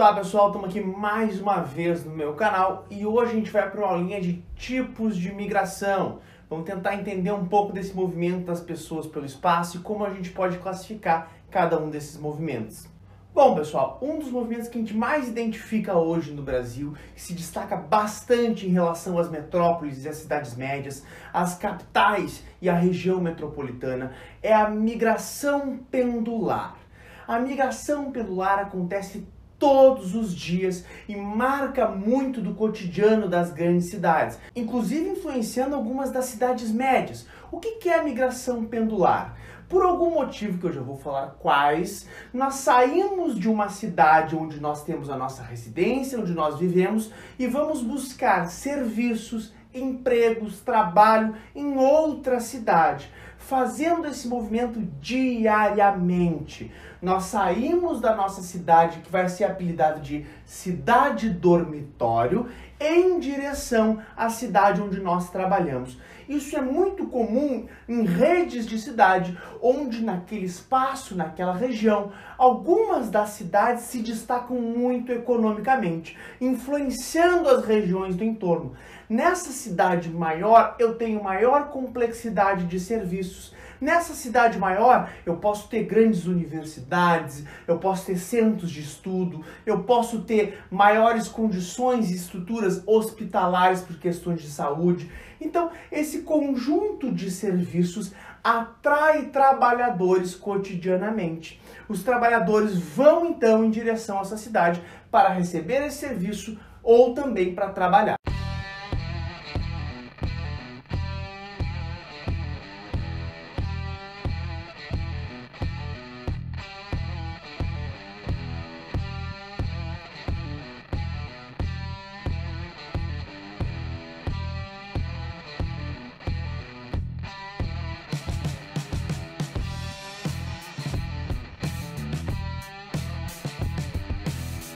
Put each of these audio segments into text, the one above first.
tá, pessoal, estamos aqui mais uma vez no meu canal e hoje a gente vai para uma aulinha de tipos de migração. Vamos tentar entender um pouco desse movimento das pessoas pelo espaço e como a gente pode classificar cada um desses movimentos. Bom, pessoal, um dos movimentos que a gente mais identifica hoje no Brasil, que se destaca bastante em relação às metrópoles e às cidades médias, às capitais e à região metropolitana, é a migração pendular. A migração pendular acontece todos os dias e marca muito do cotidiano das grandes cidades, inclusive influenciando algumas das cidades médias. O que é a migração pendular? Por algum motivo, que eu já vou falar quais, nós saímos de uma cidade onde nós temos a nossa residência, onde nós vivemos, e vamos buscar serviços, empregos, trabalho em outra cidade, fazendo esse movimento diariamente. Nós saímos da nossa cidade, que vai ser apelidada de cidade dormitório, em direção à cidade onde nós trabalhamos. Isso é muito comum em redes de cidade, onde naquele espaço, naquela região, algumas das cidades se destacam muito economicamente, influenciando as regiões do entorno. Nessa cidade maior, eu tenho maior complexidade de serviços. Nessa cidade maior, eu posso ter grandes universidades, eu posso ter centros de estudo, eu posso ter maiores condições e estruturas hospitalares por questões de saúde. Então, esse conjunto de serviços atrai trabalhadores cotidianamente. Os trabalhadores vão, então, em direção a essa cidade para receber esse serviço ou também para trabalhar.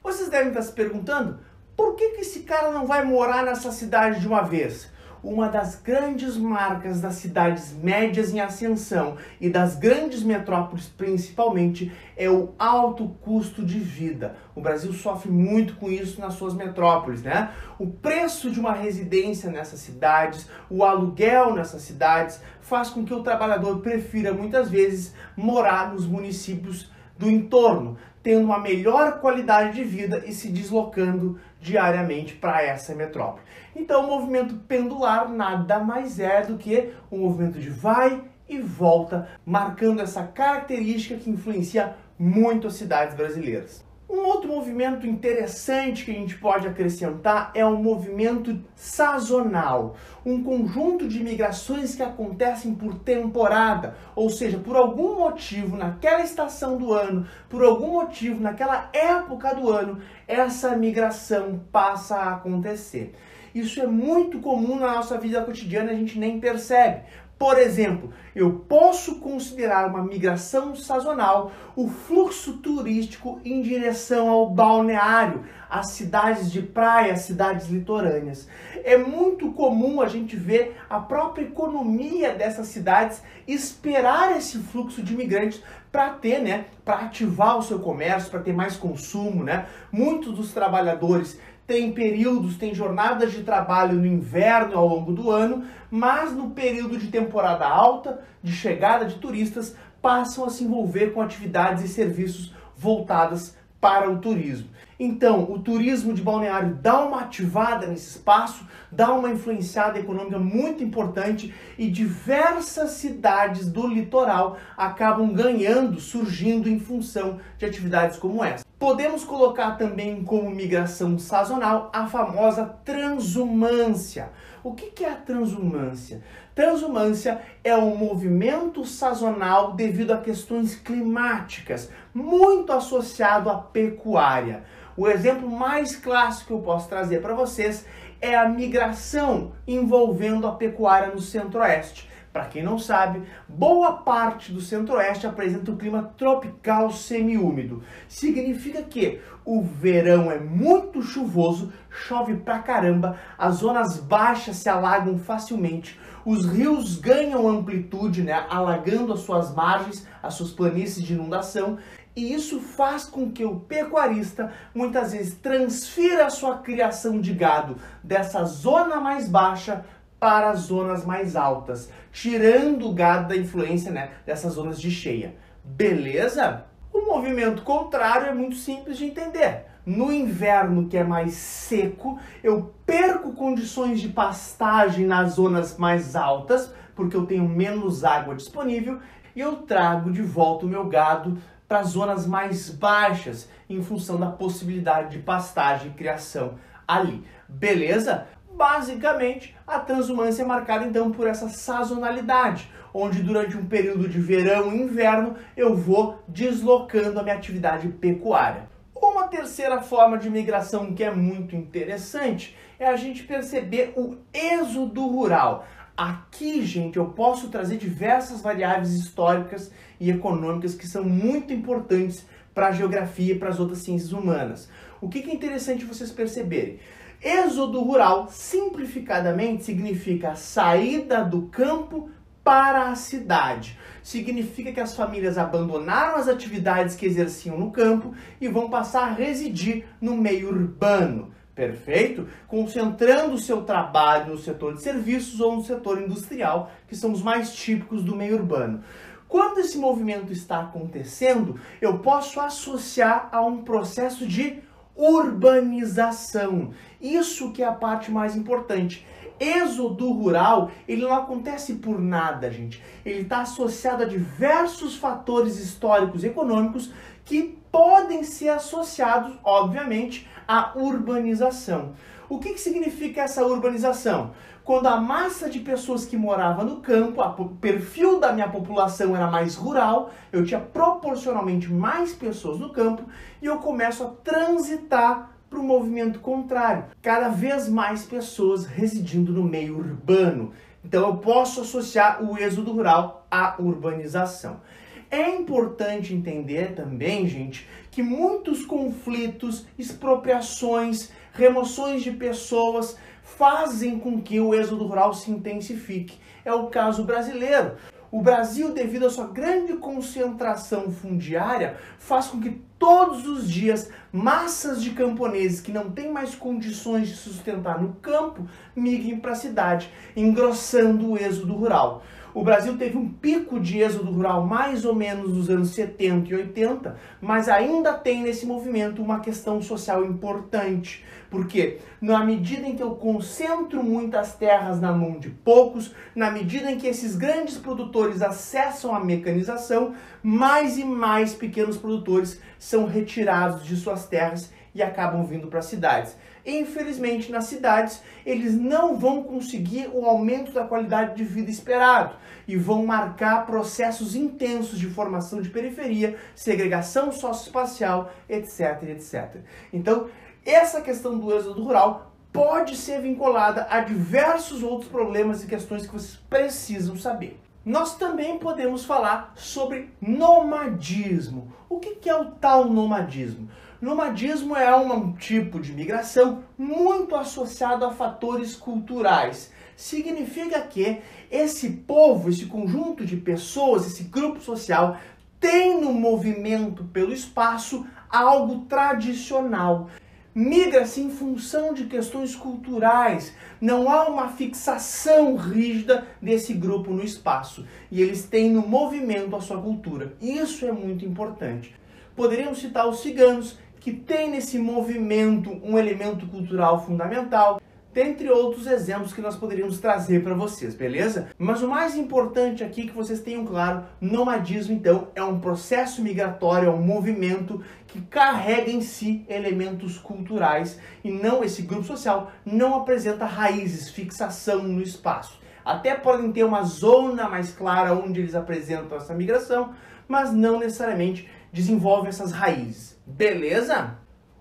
Vocês devem estar se perguntando, por que esse cara não vai morar nessa cidade de uma vez? Uma das grandes marcas das cidades médias em ascensão e das grandes metrópoles principalmente é o alto custo de vida. O Brasil sofre muito com isso nas suas metrópoles, né? O preço de uma residência nessas cidades, o aluguel nessas cidades, faz com que o trabalhador prefira muitas vezes morar nos municípios do entorno, tendo uma melhor qualidade de vida e se deslocando diariamente para essa metrópole. Então o movimento pendular nada mais é do que um movimento de vai e volta, marcando essa característica que influencia muito as cidades brasileiras. Um outro movimento interessante que a gente pode acrescentar é o movimento sazonal, um conjunto de migrações que acontecem por temporada, ou seja, por algum motivo naquela estação do ano, por algum motivo naquela época do ano, essa migração passa a acontecer. Isso é muito comum na nossa vida cotidiana, a gente nem percebe. Por exemplo, eu posso considerar uma migração sazonal o fluxo turístico em direção ao balneário, às cidades de praia, às cidades litorâneas. É muito comum a gente ver a própria economia dessas cidades esperar esse fluxo de imigrantes para ter, para ativar o seu comércio, para ter mais consumo, Muitos dos trabalhadores tem períodos, tem jornadas de trabalho no inverno ao longo do ano, mas no período de temporada alta, de chegada de turistas, passam a se envolver com atividades e serviços voltadas para o turismo. Então, o turismo de balneário dá uma ativada nesse espaço, dá uma influenciada econômica muito importante e diversas cidades do litoral acabam ganhando, surgindo em função de atividades como essa. Podemos colocar também como migração sazonal a famosa transumância. O que é a transumância? Transumância é um movimento sazonal devido a questões climáticas, muito associado à pecuária. O exemplo mais clássico que eu posso trazer para vocês é a migração envolvendo a pecuária no Centro-Oeste. Para quem não sabe, boa parte do Centro-Oeste apresenta um clima tropical semiúmido. Significa que o verão é muito chuvoso, chove pra caramba, as zonas baixas se alagam facilmente, os rios ganham amplitude, alagando as suas margens, as suas planícies de inundação, E isso faz com que o pecuarista muitas vezes transfira a sua criação de gado dessa zona mais baixa para as zonas mais altas, tirando o gado da influência, né, dessas zonas de cheia. Beleza? O movimento contrário é muito simples de entender. No inverno, que é mais seco, eu perco condições de pastagem nas zonas mais altas, porque eu tenho menos água disponível, e eu trago de volta o meu gado para as zonas mais baixas, em função da possibilidade de pastagem e criação ali. Beleza? Basicamente, a transumância é marcada então por essa sazonalidade, onde durante um período de verão e inverno eu vou deslocando a minha atividade pecuária. Uma terceira forma de migração que é muito interessante é a gente perceber o êxodo rural. Aqui, gente, eu posso trazer diversas variáveis históricas e econômicas que são muito importantes para a geografia e para as outras ciências humanas. O que é interessante vocês perceberem? Êxodo rural, simplificadamente, significa a saída do campo para a cidade. Significa que as famílias abandonaram as atividades que exerciam no campo e vão passar a residir no meio urbano. Perfeito? Concentrando o seu trabalho no setor de serviços ou no setor industrial, que são os mais típicos do meio urbano. Quando esse movimento está acontecendo, eu posso associar a um processo de urbanização. Isso que é a parte mais importante. Êxodo rural, ele não acontece por nada, gente. Ele está associado a diversos fatores históricos e econômicos que podem ser associados, obviamente, à urbanização. O que significa essa urbanização? Quando a massa de pessoas que morava no campo, o perfil da minha população era mais rural, eu tinha proporcionalmente mais pessoas no campo e eu começo a transitar para o movimento contrário. Cada vez mais pessoas residindo no meio urbano. Então eu posso associar o êxodo rural à urbanização. É importante entender também, gente, que muitos conflitos, expropriações, remoções de pessoas fazem com que o êxodo rural se intensifique. É o caso brasileiro. O Brasil, devido à sua grande concentração fundiária, faz com que todos os dias massas de camponeses que não têm mais condições de sustentar no campo migrem para a cidade, engrossando o êxodo rural. O Brasil teve um pico de êxodo rural mais ou menos nos anos 70 e 80, mas ainda tem nesse movimento uma questão social importante. Porque na medida em que eu concentro muitas terras na mão de poucos, na medida em que esses grandes produtores acessam a mecanização, mais e mais pequenos produtores são retirados de suas terras e acabam vindo para as cidades. Infelizmente, nas cidades, eles não vão conseguir o aumento da qualidade de vida esperado e vão marcar processos intensos de formação de periferia, segregação socioespacial, etc, etc. Então, essa questão do êxodo rural pode ser vinculada a diversos outros problemas e questões que vocês precisam saber. Nós também podemos falar sobre nomadismo. O que é o tal nomadismo? Nomadismo é um tipo de migração muito associado a fatores culturais. Significa que esse povo, esse conjunto de pessoas, esse grupo social, tem no movimento pelo espaço algo tradicional. Migra-se em função de questões culturais, não há uma fixação rígida desse grupo no espaço. E eles têm no movimento a sua cultura. Isso é muito importante. Poderíamos citar os ciganos, que têm nesse movimento um elemento cultural fundamental, dentre outros exemplos que nós poderíamos trazer para vocês, beleza? Mas o mais importante aqui que vocês tenham claro, nomadismo então é um processo migratório, é um movimento que carrega em si elementos culturais e não, esse grupo social não apresenta raízes, fixação no espaço. Até podem ter uma zona mais clara onde eles apresentam essa migração, mas não necessariamente desenvolvem essas raízes, beleza?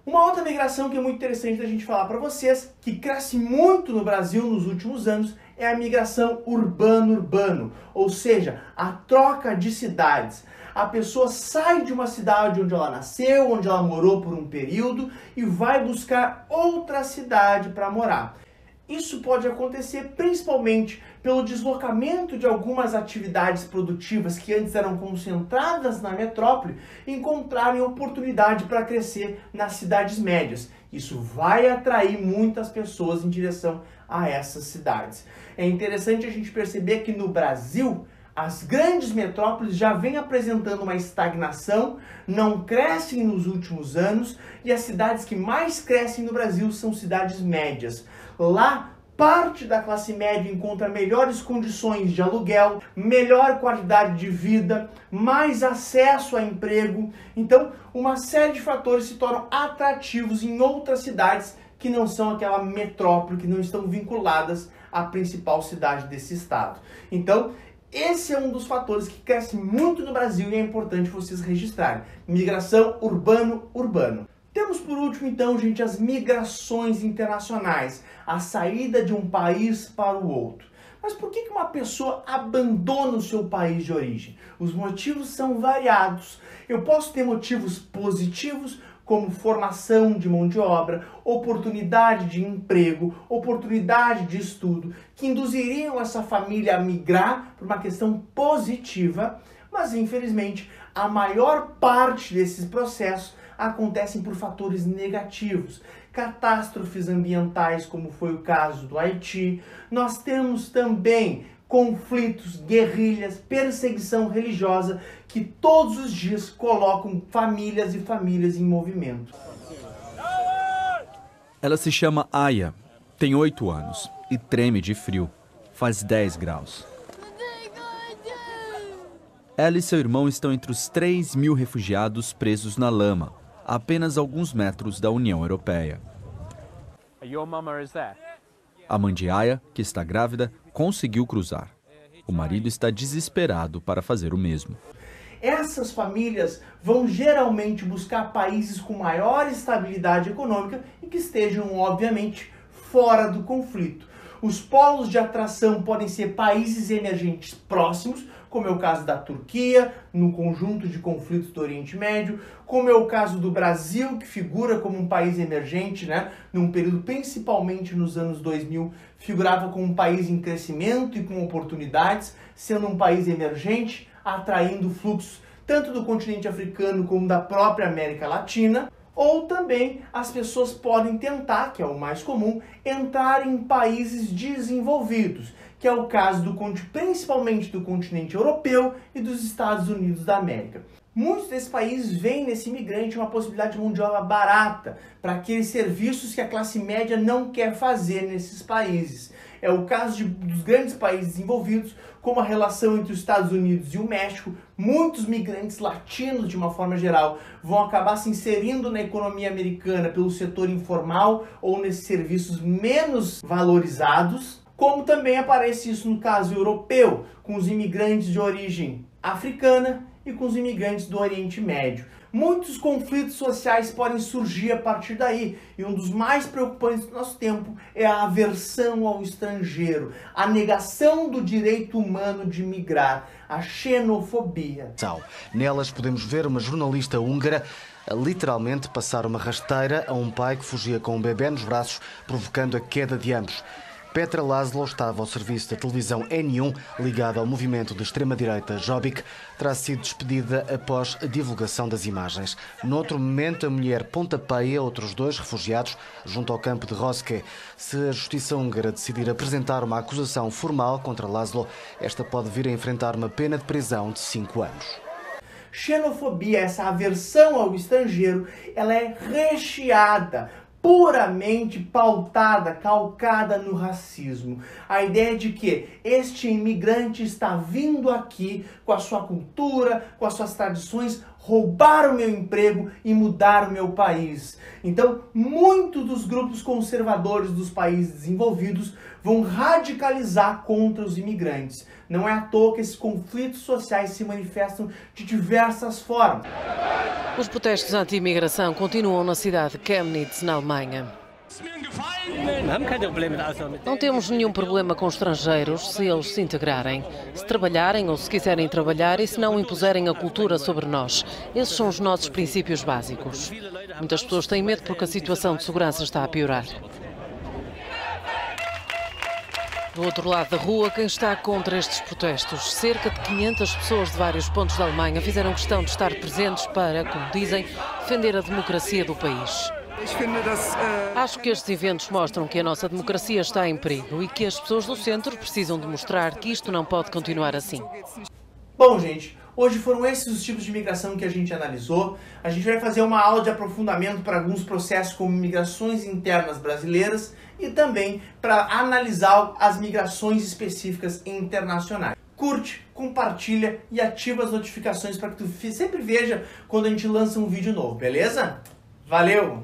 Uma outra migração que é muito interessante da gente falar para vocês, que cresce muito no Brasil nos últimos anos, é a migração urbano-urbano, ou seja, a troca de cidades. A pessoa sai de uma cidade onde ela nasceu, onde ela morou por um período e vai buscar outra cidade para morar. Isso pode acontecer principalmente pelo deslocamento de algumas atividades produtivas que antes eram concentradas na metrópole encontrarem oportunidade para crescer nas cidades médias. Isso vai atrair muitas pessoas em direção a essas cidades. É interessante a gente perceber que no Brasil, as grandes metrópoles já vêm apresentando uma estagnação, não crescem nos últimos anos, e as cidades que mais crescem no Brasil são cidades médias. Lá, parte da classe média encontra melhores condições de aluguel, melhor qualidade de vida, mais acesso a emprego. Então, uma série de fatores se tornam atrativos em outras cidades que não são aquela metrópole, que não estão vinculadas à principal cidade desse estado. Então, esse é um dos fatores que cresce muito no Brasil e é importante vocês registrarem. Migração urbano-urbano. Temos por último, então, gente, as migrações internacionais, a saída de um país para o outro. Mas por que uma pessoa abandona o seu país de origem? Os motivos são variados. Eu posso ter motivos positivos, como formação de mão de obra, oportunidade de emprego, oportunidade de estudo, que induziriam essa família a migrar por uma questão positiva, mas infelizmente a maior parte desses processos acontecem por fatores negativos. Catástrofes ambientais, como foi o caso do Haiti. Nós temos também conflitos, guerrilhas, perseguição religiosa que todos os dias colocam famílias e famílias em movimento. Ela se chama Aya, tem 8 anos e treme de frio. Faz 10 graus. Ela e seu irmão estão entre os 3.000 refugiados presos na lama, a apenas alguns metros da União Europeia. A mãe de Aya, que está grávida, conseguiu cruzar. O marido está desesperado para fazer o mesmo. Essas famílias vão geralmente buscar países com maior estabilidade econômica e que estejam, obviamente, fora do conflito. Os polos de atração podem ser países emergentes próximos, como é o caso da Turquia, no conjunto de conflitos do Oriente Médio, como é o caso do Brasil, que figura como um país emergente, num período principalmente nos anos 2000, figurava como um país em crescimento e com oportunidades, sendo um país emergente, atraindo fluxos tanto do continente africano como da própria América Latina. Ou também as pessoas podem tentar, que é o mais comum, entrar em países desenvolvidos, que é o caso principalmente do continente europeu e dos Estados Unidos da América. Muitos desses países veem nesse imigrante uma possibilidade de mão de obra barata para aqueles serviços que a classe média não quer fazer nesses países. É o caso dos grandes países desenvolvidos, como a relação entre os Estados Unidos e o México. Muitos migrantes latinos, de uma forma geral, vão acabar se inserindo na economia americana pelo setor informal ou nesses serviços menos valorizados. Como também aparece isso no caso europeu, com os imigrantes de origem africana e com os imigrantes do Oriente Médio. Muitos conflitos sociais podem surgir a partir daí, e um dos mais preocupantes do nosso tempo é a aversão ao estrangeiro, a negação do direito humano de migrar, a xenofobia. Nelas podemos ver uma jornalista húngara a literalmente passar uma rasteira a um pai que fugia com um bebê nos braços, provocando a queda de ambos. Petra Laszlo estava ao serviço da televisão N1, ligada ao movimento de extrema-direita Jobbik, terá sido despedida após a divulgação das imagens. Noutro momento, a mulher pontapeia outros 2 refugiados junto ao campo de Roske. Se a justiça húngara decidir apresentar uma acusação formal contra Laszlo, esta pode vir a enfrentar uma pena de prisão de 5 anos. Xenofobia, essa aversão ao estrangeiro, ela é recheada, puramente pautada, calcada no racismo. A ideia de que este imigrante está vindo aqui com a sua cultura, com as suas tradições, roubar o meu emprego e mudar o meu país. Então, muitos dos grupos conservadores dos países desenvolvidos vão radicalizar contra os imigrantes. Não é à toa que esses conflitos sociais se manifestam de diversas formas. Os protestos anti-imigração continuam na cidade de Chemnitz, na Alemanha. Não temos nenhum problema com estrangeiros se eles se integrarem, se trabalharem ou se quiserem trabalhar e se não impuserem a cultura sobre nós. Esses são os nossos princípios básicos. Muitas pessoas têm medo porque a situação de segurança está a piorar. Do outro lado da rua, quem está contra estes protestos? Cerca de 500 pessoas de vários pontos da Alemanha fizeram questão de estar presentes para, como dizem, defender a democracia do país. Acho que estes eventos mostram que a nossa democracia está em perigo e que as pessoas do centro precisam demonstrar que isto não pode continuar assim. Bom, gente, hoje foram esses os tipos de imigração que a gente analisou. A gente vai fazer uma aula de aprofundamento para alguns processos como migrações internas brasileiras e também para analisar as migrações específicas internacionais. Curte, compartilha e ativa as notificações para que tu sempre veja quando a gente lança um vídeo novo, beleza? Valeu!